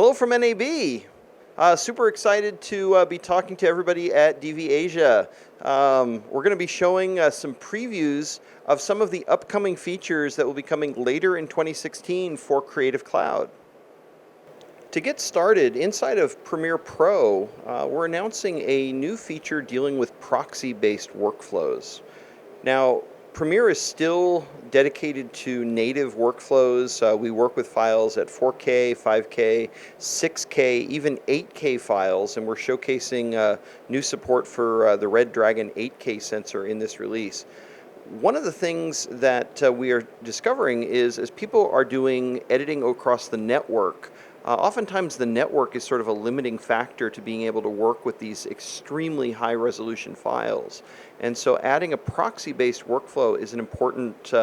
Hello from NAB. Super excited to be talking to everybody at DV Asia. We're going to be showing some previews of some of the upcoming features that will be coming later in 2016 for Creative Cloud. To get started, inside of Premiere Pro, we're announcing a new feature dealing with proxy-based workflows. Now, Premiere is still dedicated to native workflows. We work with files at 4K, 5K, 6K, even 8K files, and we're showcasing new support for the Red Dragon 8K sensor in this release. One of the things that we are discovering is as people are doing editing across the network, oftentimes the network is sort of a limiting factor to being able to work with these extremely high resolution files. And so adding a proxy-based workflow is an important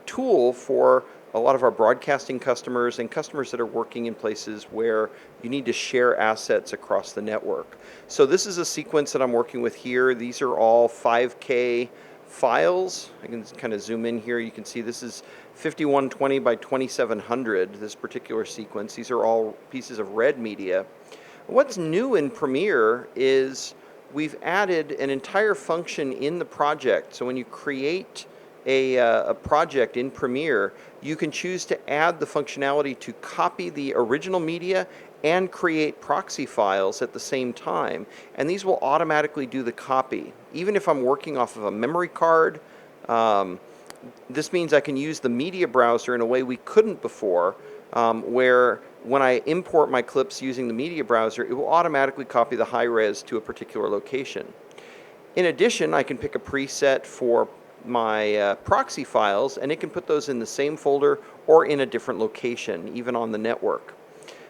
tool for a lot of our broadcasting customers and customers that are working in places where you need to share assets across the network. So this is a sequence that I'm working with here. These are all 5K files. I can kind of zoom in here. You can see this is 5120 by 2700, this particular sequence. These are all pieces of red media. What's new in Premiere is we've added an entire function in the project. So when you create a project in Premiere, you can choose to add the functionality to copy the original media and create proxy files at the same time. And these will automatically do the copy. Even if I'm working off of a memory card, this means I can use the media browser in a way we couldn't before, where when I import my clips using the media browser, it will automatically copy the high res to a particular location. In addition, I can pick a preset for my proxy files, and it can put those in the same folder or in a different location, even on the network.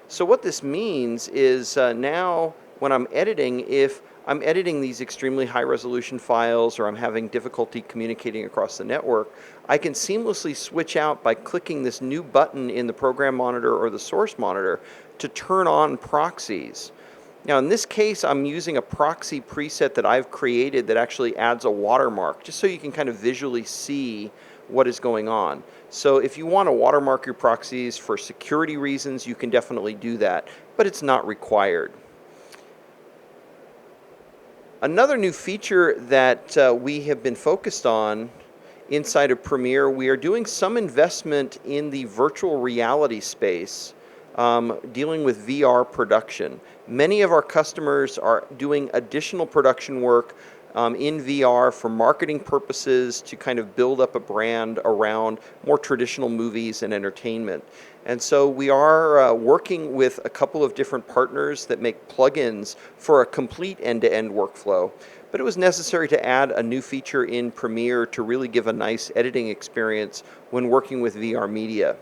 So what this means is now when I'm editing, if I'm editing these extremely high resolution files or I'm having difficulty communicating across the network, I can seamlessly switch out by clicking this new button in the program monitor or the source monitor to turn on proxies. Now in this case, I'm using a proxy preset that I've created that actually adds a watermark, just so you can kind of visually see what is going on. So if you want to watermark your proxies for security reasons, you can definitely do that, but it's not required. Another new feature that we have been focused on inside of Premiere, we are doing some investment in the virtual reality space, dealing with VR production. Many of our customers are doing additional production work in VR for marketing purposes to kind of build up a brand around more traditional movies and entertainment. And so we are working with a couple of different partners that make plugins for a complete end-to-end workflow. But it was necessary to add a new feature in Premiere to really give a nice editing experience when working with VR media.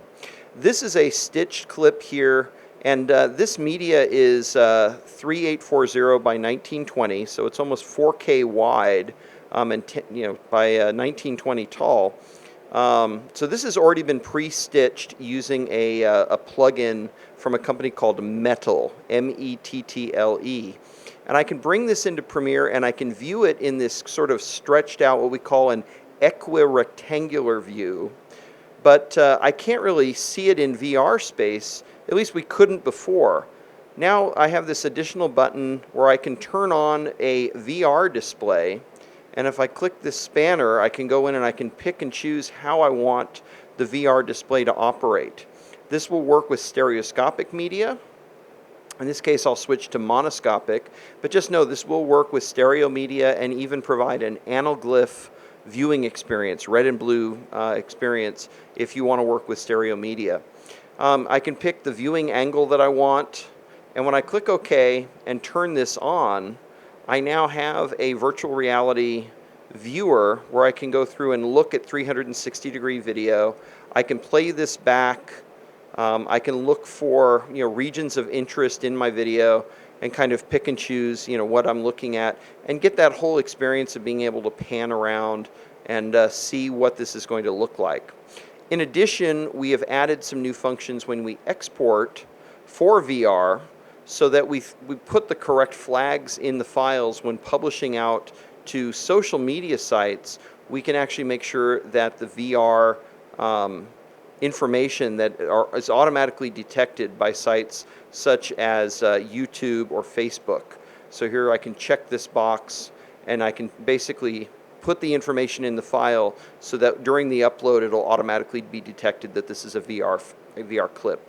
This is a stitched clip here, and this media is 3840 by 1920, so it's almost 4K wide and by 1920 tall. So this has already been pre-stitched using a plugin from a company called Mettle, M-E-T-T-L-E. And I can bring this into Premiere and I can view it in this sort of stretched out, what we call an equirectangular view. But I can't really see it in VR space. At least we couldn't before. Now I have this additional button where I can turn on a VR display, and if I click this spanner, I can go in and I can pick and choose how I want the VR display to operate. This will work with stereoscopic media. In this case, I'll switch to monoscopic, but just know this will work with stereo media and even provide an anaglyph viewing experience, red and blue experience, if you want to work with stereo media. I can pick the viewing angle that I want, and when I click OK and turn this on, I now have a virtual reality viewer where I can go through and look at 360-degree video. I can play this back. I can look for regions of interest in my video and kind of pick and choose what I'm looking at and get that whole experience of being able to pan around and see what this is going to look like. In addition, we have added some new functions when we export for VR so that we put the correct flags in the files when publishing out to social media sites. We can actually make sure that the VR information that is automatically detected by sites such as YouTube or Facebook. So here I can check this box, and I can basically put the information in the file so that during the upload it'll automatically be detected that this is a VR clip.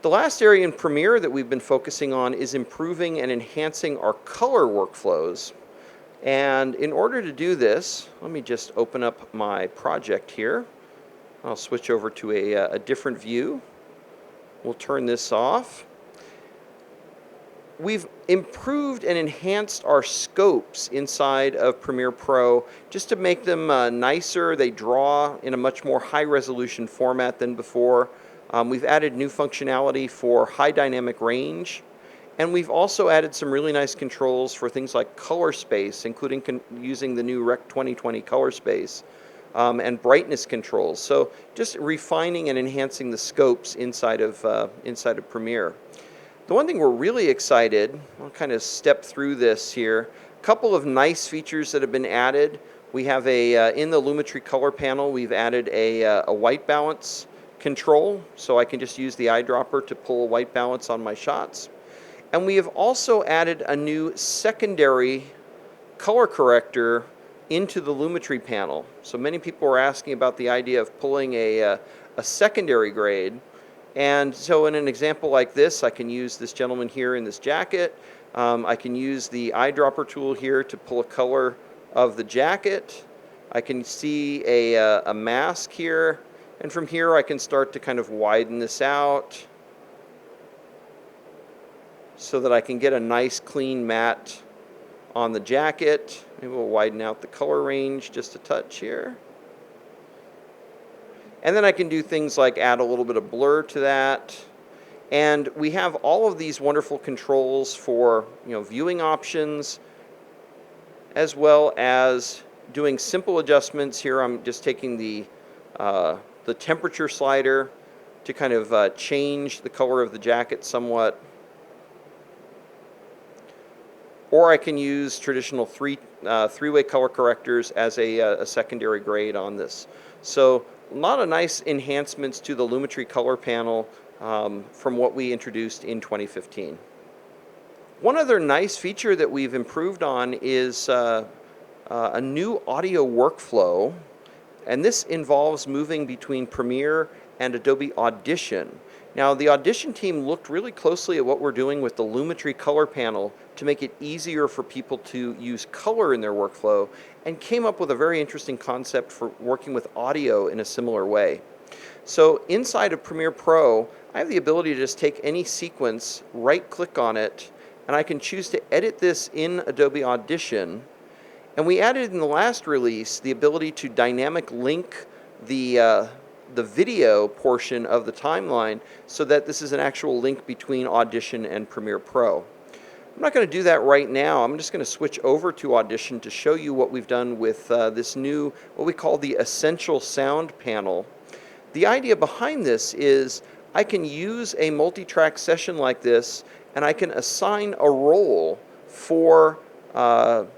The last area in Premiere that we've been focusing on is improving and enhancing our color workflows. And in order to do this, let me just open up my project here. I'll switch over to a different view. We'll turn this off. We've improved and enhanced our scopes inside of Premiere Pro just to make them nicer. They draw in a much more high-resolution format than before. We've added new functionality for high dynamic range, and we've also added some really nice controls for things like color space, including using the new Rec 2020 color space, and brightness controls. So just refining and enhancing the scopes inside of Premiere. The one thing we're really excited, I'll kind of step through this here, a couple of nice features that have been added. We have in the Lumetri color panel, we've added a white balance control, so I can just use the eyedropper to pull a white balance on my shots. And we have also added a new secondary color corrector into the Lumetri panel. So many people are asking about the idea of pulling a secondary grade. And so in an example like this, I can use this gentleman here in this jacket. I can use the eyedropper tool here to pull a color of the jacket. I can see a mask here. And from here I can start to kind of widen this out so that I can get a nice clean matte on the jacket. Maybe we'll widen out the color range just a touch here. And then I can do things like add a little bit of blur to that. And we have all of these wonderful controls for viewing options, as well as doing simple adjustments. Here I'm just taking the temperature slider to kind of change the color of the jacket somewhat. Or I can use traditional three-way color correctors as a secondary grade on this. So a lot of nice enhancements to the Lumetri color panel from what we introduced in 2015. One other nice feature that we've improved on is a new audio workflow, and this involves moving between Premiere and Adobe Audition. Now, the Audition team looked really closely at what we're doing with the Lumetri color panel to make it easier for people to use color in their workflow, and came up with a very interesting concept for working with audio in a similar way. So inside of Premiere Pro, I have the ability to just take any sequence, right-click on it, and I can choose to edit this in Adobe Audition. And we added in the last release the ability to dynamic link the video portion of the timeline so that this is an actual link between Audition and Premiere Pro. I'm not going to do that right now. I'm just going to switch over to Audition to show you what we've done with this new, what we call the Essential Sound panel. The idea behind this is I can use a multi-track session like this, and I can assign a role for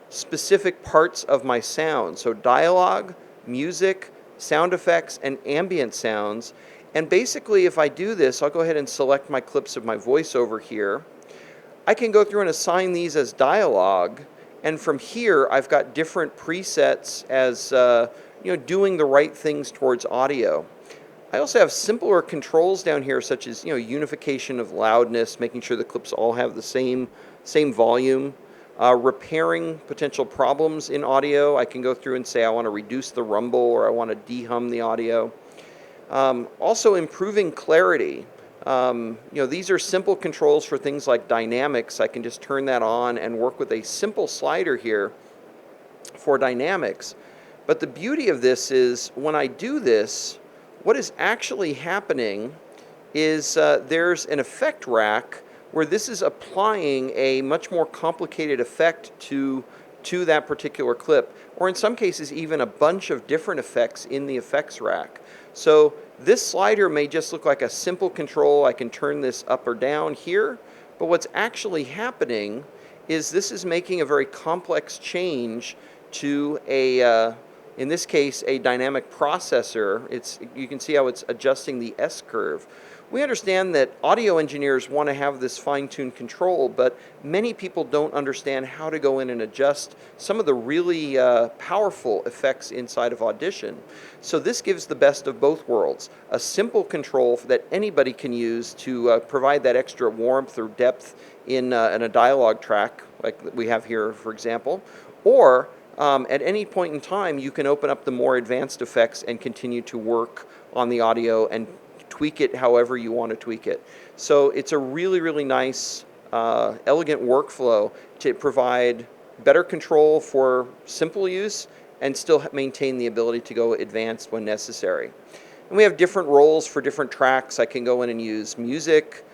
specific parts of my sound. So dialogue, music, sound effects, and ambient sounds. And basically, if I do this, I'll go ahead and select my clips of my voiceover here. I can go through and assign these as dialogue, and from here I've got different presets as doing the right things towards audio. I also have simpler controls down here, such as unification of loudness, making sure the clips all have the same volume. Repairing potential problems in audio, I can go through and say I want to reduce the rumble or I want to de-hum the audio. Also improving clarity. These are simple controls for things like dynamics. I can just turn that on and work with a simple slider here for dynamics. But the beauty of this is when I do this, what is actually happening is there's an effect rack where this is applying a much more complicated effect to that particular clip, or in some cases even a bunch of different effects in the effects rack. So this slider may just look like a simple control. I can turn this up or down here, but what's actually happening is this is making a very complex change to in this case, a dynamic processor. You can see how it's adjusting the S-curve. We understand that audio engineers want to have this fine-tuned control, but many people don't understand how to go in and adjust some of the really powerful effects inside of Audition. So this gives the best of both worlds. A simple control that anybody can use to provide that extra warmth or depth in a dialogue track, like we have here, for example, or at any point in time, you can open up the more advanced effects and continue to work on the audio and tweak it however you want to tweak it. So it's a really, really nice, elegant workflow to provide better control for simple use and still maintain the ability to go advanced when necessary. And we have different roles for different tracks. I can go in and use music,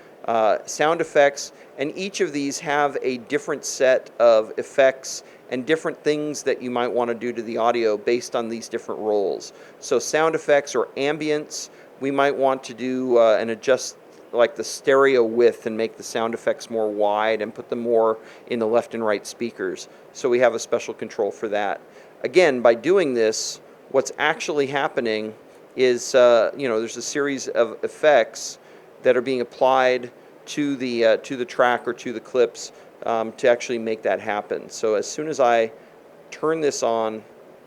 sound effects, and each of these have a different set of effects and different things that you might want to do to the audio based on these different roles. So sound effects or ambience, we might want to do and adjust like the stereo width and make the sound effects more wide and put them more in the left and right speakers. So we have a special control for that. Again, by doing this, what's actually happening is there's a series of effects that are being applied to the track or to the clips to actually make that happen. So as soon as I turn this on,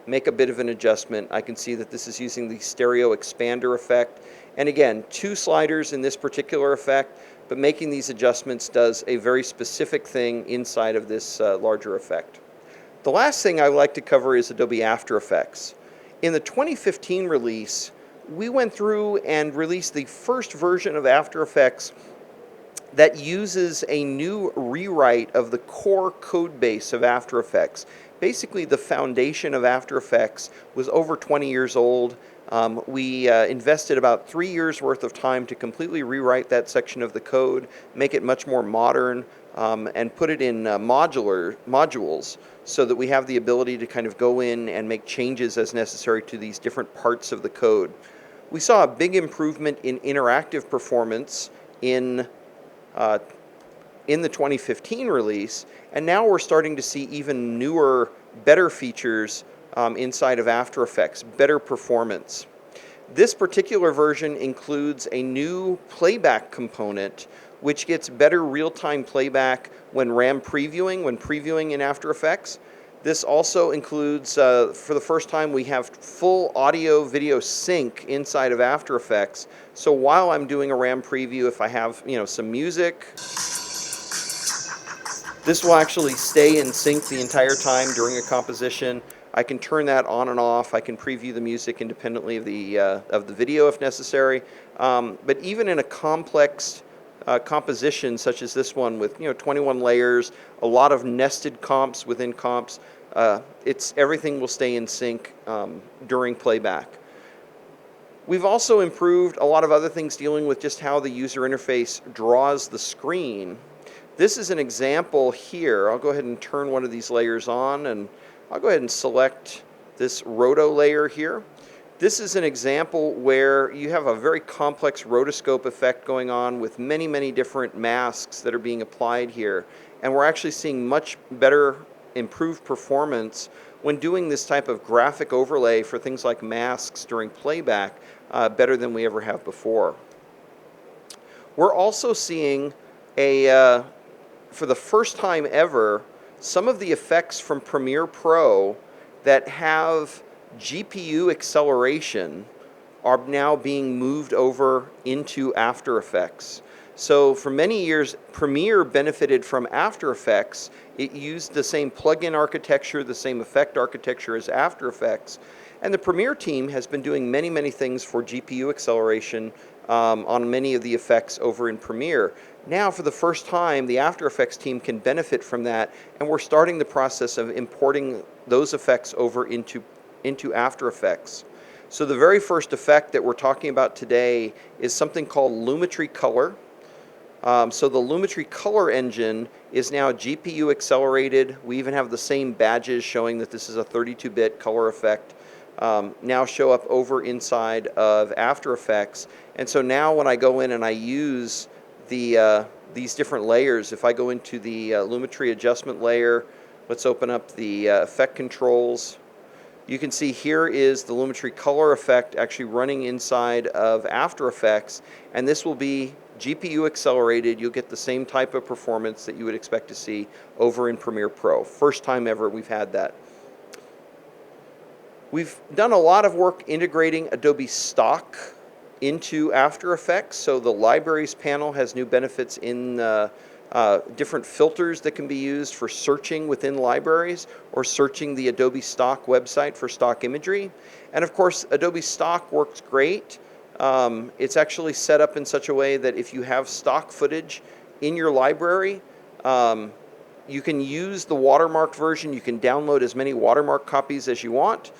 make a bit of an adjustment, I can see that this is using the stereo expander effect. And again, 2 sliders in this particular effect, but making these adjustments does a very specific thing inside of this larger effect. The last thing I would like to cover is Adobe After Effects. In the 2015 release, we went through and released the first version of After Effects that uses a new rewrite of the core code base of After Effects. Basically, the foundation of After Effects was over 20 years old. We invested about 3 years worth of time to completely rewrite that section of the code, make it much more modern, and put it in modules so that we have the ability to kind of go in and make changes as necessary to these different parts of the code. We saw a big improvement in interactive performance in the 2015 release, and now we're starting to see even newer, better features inside of After Effects, better performance. This particular version includes a new playback component which gets better real-time playback when previewing in After Effects. This also includes, for the first time, we have full audio-video sync inside of After Effects. So while I'm doing a RAM preview, if I have some music, this will actually stay in sync the entire time during a composition. I can turn that on and off. I can preview the music independently of the video if necessary. But even in a complex composition such as this one with 21 layers, a lot of nested comps within comps, everything will stay in sync during playback. We've also improved a lot of other things dealing with just how the user interface draws the screen. This is an example here. I'll go ahead and turn one of these layers on, and I'll go ahead and select this roto layer here. This is an example where you have a very complex rotoscope effect going on with many, many different masks that are being applied here. And we're actually seeing much better improved performance when doing this type of graphic overlay for things like masks during playback, better than we ever have before. We're also seeing for the first time ever, some of the effects from Premiere Pro that have GPU acceleration are now being moved over into After Effects. So for many years, Premiere benefited from After Effects. It used the same plugin architecture, the same effect architecture as After Effects. And the Premiere team has been doing many, many things for GPU acceleration on many of the effects over in Premiere. Now, for the first time, the After Effects team can benefit from that, and we're starting the process of importing those effects over into After Effects. So the very first effect that we're talking about today is something called Lumetri Color. So the Lumetri Color engine is now GPU accelerated. We even have the same badges showing that this is a 32-bit color effect. Now show up over inside of After Effects. And so now when I go in and I use these different layers, if I go into the Lumetri adjustment layer, let's open up the effect controls. You can see here is the Lumetri color effect actually running inside of After Effects, and this will be GPU accelerated. You'll get the same type of performance that you would expect to see over in Premiere Pro. First time ever we've had that. We've done a lot of work integrating Adobe Stock into After Effects. So the Libraries panel has new benefits in different filters that can be used for searching within libraries or searching the Adobe Stock website for stock imagery. And of course, Adobe Stock works great. It's actually set up in such a way that if you have stock footage in your library, you can use the watermarked version. You can download as many watermark copies as you want.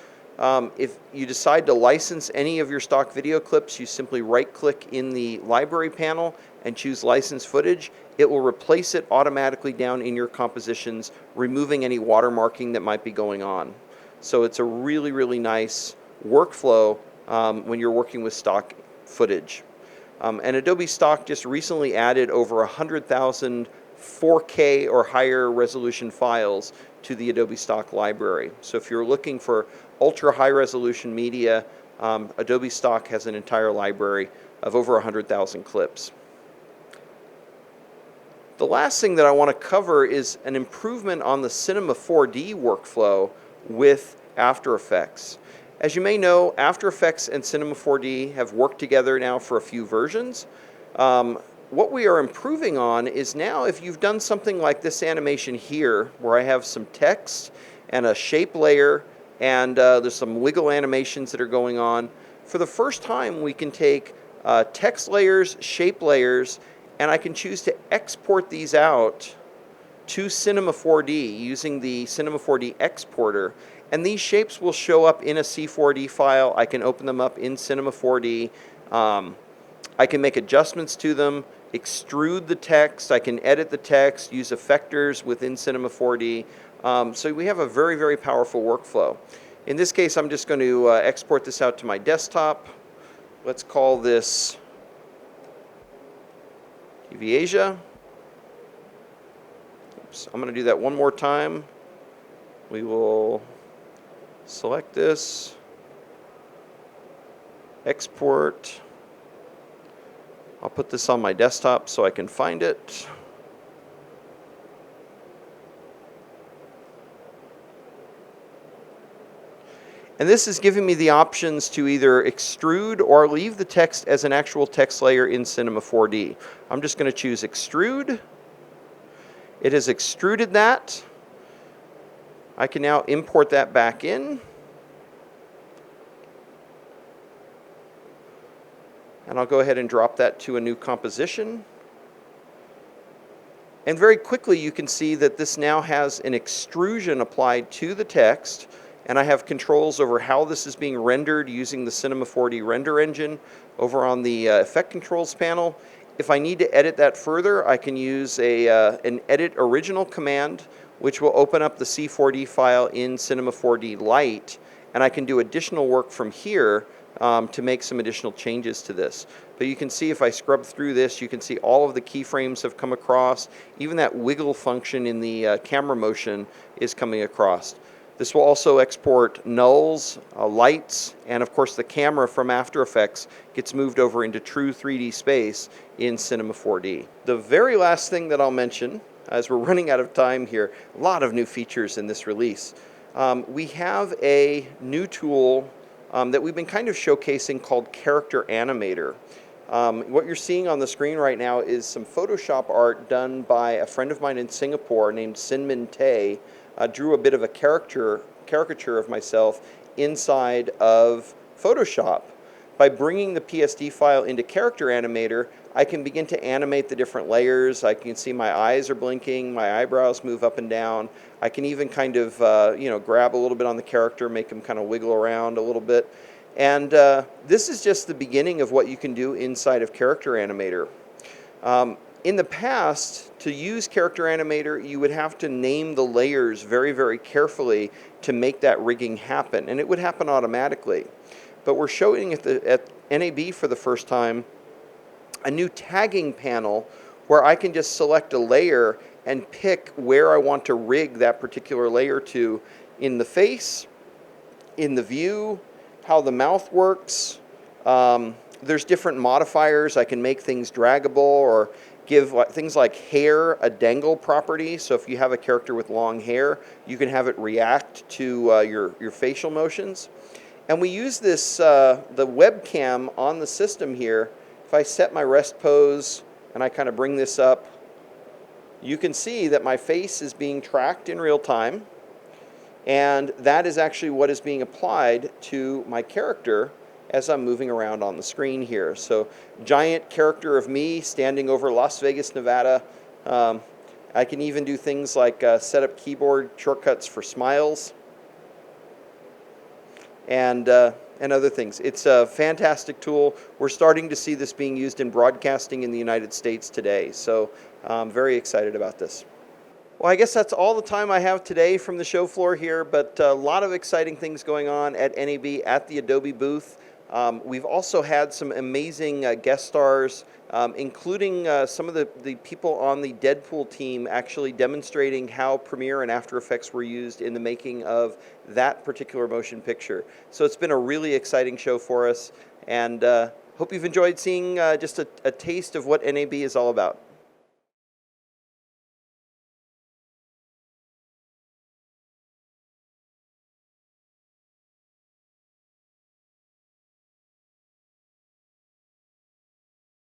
If you decide to license any of your stock video clips, you simply right-click in the library panel and choose License Footage. It will replace it automatically down in your compositions, removing any watermarking that might be going on. So it's a really, really nice workflow when you're working with stock footage. And Adobe Stock just recently added over 100,000 4K or higher resolution files to the Adobe Stock library. So if you're looking for ultra high resolution media, Adobe Stock has an entire library of over 100,000 clips. The last thing that I want to cover is an improvement on the Cinema 4D workflow with After Effects. As you may know, After Effects and Cinema 4D have worked together now for a few versions. What we are improving on is now if you've done something like this animation here, where I have some text and a shape layer and there's some wiggle animations that are going on, for the first time we can take text layers, shape layers, and I can choose to export these out to Cinema 4D using the Cinema 4D exporter. And these shapes will show up in a C4D file. I can open them up in Cinema 4D. I can make adjustments to them, extrude the text, I can edit the text, use effectors within Cinema 4D. So we have a very, very powerful workflow. In this case, I'm just going to export this out to my desktop. Let's call this TV Asia. Oops, I'm going to do that one more time. We will select this, export. I'll put this on my desktop so I can find it. And this is giving me the options to either extrude or leave the text as an actual text layer in Cinema 4D. I'm just going to choose extrude. It has extruded that. I can now import that back in. And I'll go ahead and drop that to a new composition. And very quickly you can see that this now has an extrusion applied to the text, and I have controls over how this is being rendered using the Cinema 4D render engine over on the Effect Controls panel. If I need to edit that further, I can use an Edit Original command, which will open up the C4D file in Cinema 4D Lite, and I can do additional work from here to make some additional changes to this. But you can see if I scrub through this, you can see all of the keyframes have come across. Even that wiggle function in the camera motion is coming across. This will also export nulls, lights, and of course the camera from After Effects gets moved over into true 3D space in Cinema 4D. The very last thing that I'll mention, as we're running out of time here, a lot of new features in this release. We have a new tool that we've been kind of showcasing called Character Animator. What you're seeing on the screen right now is some Photoshop art done by a friend of mine in Singapore named Sinmin Tay. Drew a bit of a caricature of myself inside of Photoshop. By bringing the PSD file into Character Animator, I can begin to animate the different layers. I can see my eyes are blinking, my eyebrows move up and down. I can even kind of grab a little bit on the character, make him kind of wiggle around a little bit. And this is just the beginning of what you can do inside of Character Animator. In the past, to use Character Animator, you would have to name the layers very, very carefully to make that rigging happen, and it would happen automatically. But we're showing at NAB for the first time a new tagging panel where I can just select a layer and pick where I want to rig that particular layer to in the face, in the view, how the mouth works. There's different modifiers. I can make things draggable or give things like hair a dangle property. So if you have a character with long hair, you can have it react to your facial motions. And we use this, the webcam on the system here. If I set my rest pose and I kind of bring this up, you can see that my face is being tracked in real time. And that is actually what is being applied to my character as I'm moving around on the screen here. So giant character of me standing over Las Vegas, Nevada. I can even do things like set up keyboard shortcuts for smiles and other things. It's a fantastic tool. We're starting to see this being used in broadcasting in the United States today. So I'm very excited about this. Well, I guess that's all the time I have today from the show floor here, but a lot of exciting things going on at NAB at the Adobe booth. We've also had some amazing guest stars, including some of the people on the Deadpool team actually demonstrating how Premiere and After Effects were used in the making of that particular motion picture. So it's been a really exciting show for us, and hope you've enjoyed seeing just a taste of what NAB is all about.